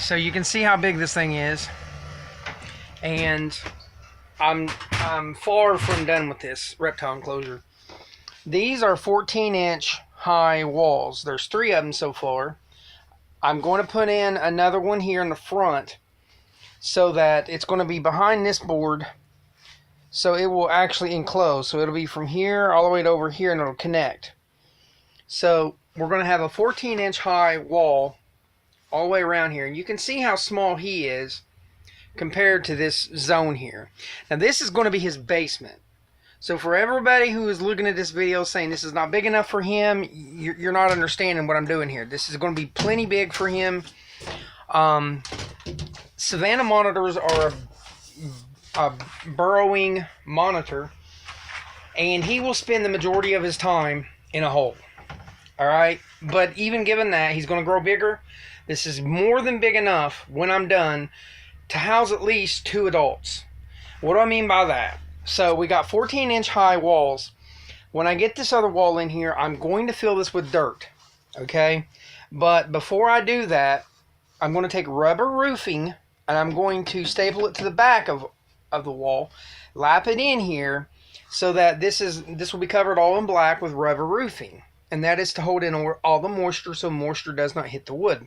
So you can see how big this thing is, and I'm far from done with this reptile enclosure. These are 14-inch high walls. There's 3 of them so far. I'm going to put in another one here in the front so that it's going to be behind this board, so it will actually enclose. So it'll be from here all the way to over here, and it'll connect. So we're going to have a 14-inch high wall all the way around here, and you can see how small he is compared to this zone here. Now this is going to be his basement. So for everybody who is looking at this video saying this is not big enough for him, you're not understanding what I'm doing here. This is going to be plenty big for him. Savannah monitors are a burrowing monitor, and he will spend the majority of his time in a hole. Alright, but even given that, he's going to grow bigger. This is more than big enough when I'm done to house at least 2 adults. What do I mean by that? So we got 14-inch high walls. When I get this other wall in here, I'm going to fill this with dirt. Okay? But before I do that, I'm going to take rubber roofing, and I'm going to staple it to the back of the wall, lap it in here, so that this will be covered all in black with rubber roofing. And that is to hold in all the moisture so moisture does not hit the wood.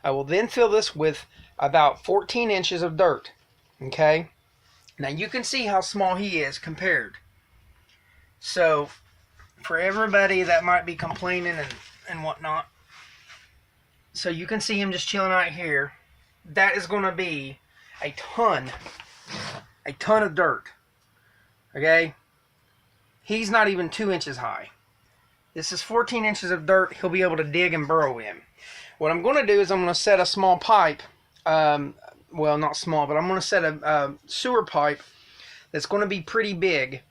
I will then fill this with about 14 inches of dirt. Okay? Now you can see how small he is compared. So for everybody that might be complaining and whatnot, so you can see him just chilling out here. That is going to be a ton of dirt. Okay? He's not even 2 inches high. This is 14 inches of dirt he'll be able to dig and burrow in. What I'm going to do is I'm going to set a small pipe, well, not small, but I'm going to set a sewer pipe that's going to be pretty big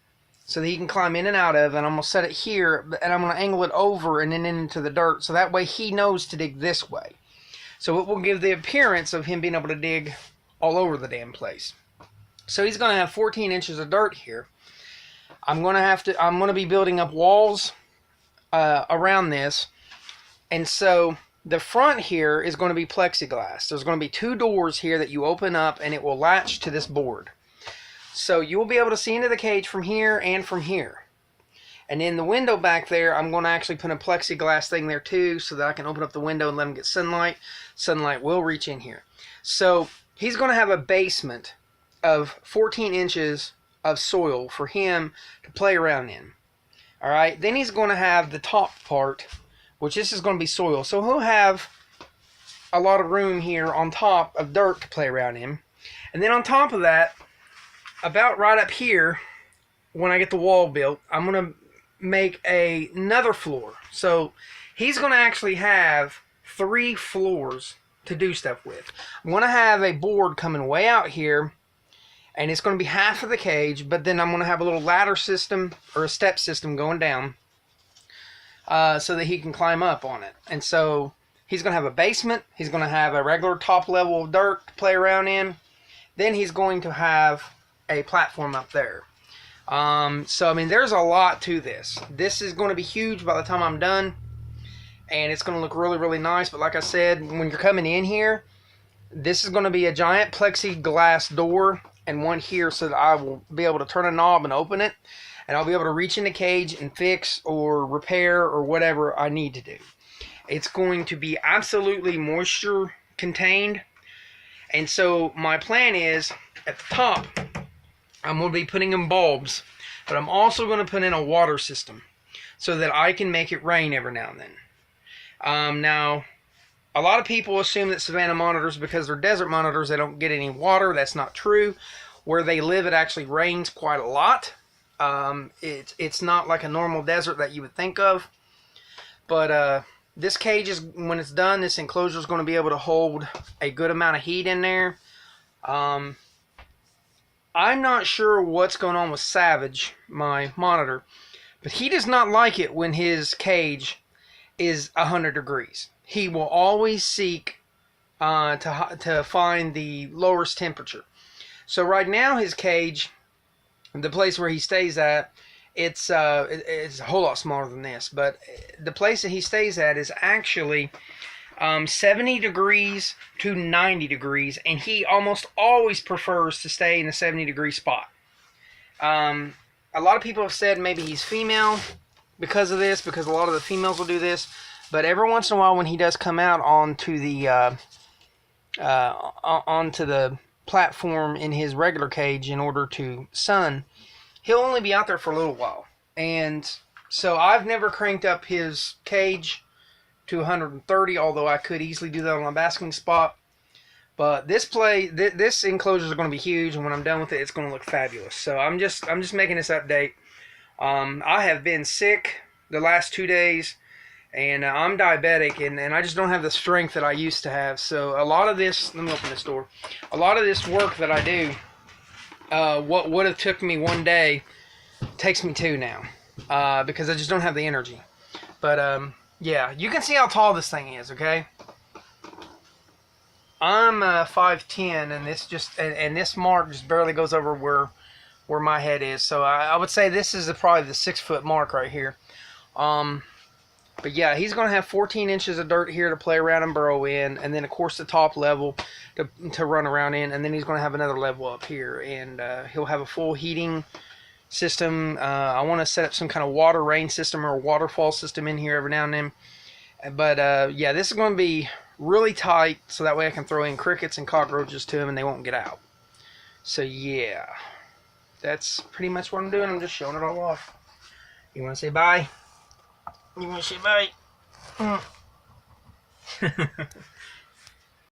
so that he can climb in and out of, and I'm going to set it here, and I'm going to angle it over and then into the dirt, so that way he knows to dig this way. So it will give the appearance of him being able to dig all over the damn place. So he's going to have 14 inches of dirt here. I'm going to be building up walls around this, and so the front here is going to be plexiglass. There's going to be 2 doors here that you open up, and it will latch to this board. So you will be able to see into the cage from here and from here. And in the window back there, I'm going to actually put a plexiglass thing there too, so that I can open up the window and let him get sunlight. Sunlight will reach in here. So he's going to have a basement of 14 inches of soil for him to play around in. Alright, then he's going to have the top part, which this is going to be soil. So he'll have a lot of room here on top of dirt to play around in. And then on top of that, about right up here, when I get the wall built, I'm going to make another floor. So he's going to actually have 3 floors to do stuff with. I'm going to have a board coming way out here, and it's going to be half of the cage, but then I'm going to have a little ladder system or a step system going down so that he can climb up on it. And so he's going to have a basement. He's going to have a regular top level of dirt to play around in. Then he's going to have a platform up there. So, I mean, there's a lot to this. This is going to be huge by the time I'm done, and it's going to look really, really nice. But like I said, when you're coming in here, this is going to be a giant plexiglass door and one here, so that I will be able to turn a knob and open it, and I'll be able to reach in the cage and fix or repair or whatever I need to do. It's going to be absolutely moisture contained, and so my plan is at the top I'm going to be putting in bulbs, but I'm also going to put in a water system so that I can make it rain every now and then. Now, a lot of people assume that Savannah monitors, because they're desert monitors, they don't get any water. That's not true. Where they live, it actually rains quite a lot. It's not like a normal desert that you would think of. But this cage is, when it's done, this enclosure is going to be able to hold a good amount of heat in there. I'm not sure what's going on with Savage, my monitor, but he does not like it when his cage is 100 degrees. He will always seek to find the lowest temperature. So right now his cage, the place where he stays at, it's a whole lot smaller than this, but the place that he stays at is actually 70 degrees to 90 degrees, and he almost always prefers to stay in the 70-degree spot. A lot of people have said maybe he's female because of this, because a lot of the females will do this. But every once in a while, when he does come out onto the platform in his regular cage in order to sun, he'll only be out there for a little while. And so I've never cranked up his cage to 130, although I could easily do that on a basking spot. But this enclosure is going to be huge, and when I'm done with it, it's going to look fabulous. So I'm just making this update. I have been sick the last 2 days, and I'm diabetic, and I just don't have the strength that I used to have. So a lot of this, let me open this door. A lot of this work that I do, what would have took me 1 day, takes me 2 now, because I just don't have the energy. But yeah, you can see how tall this thing is. Okay. I'm 5'10", and this mark just barely goes over where my head is. So I would say this is probably the 6-foot mark right here. But yeah, he's going to have 14 inches of dirt here to play around and burrow in, and then of course the top level to run around in, and then he's going to have another level up here, and he'll have a full heating system. I want to set up some kind of water rain system or a waterfall system in here every now and then. But yeah, this is going to be really tight, so that way I can throw in crickets and cockroaches to them and they won't get out. So yeah, that's pretty much what I'm doing. I'm just showing it all off. You want to say bye? You want to say bye?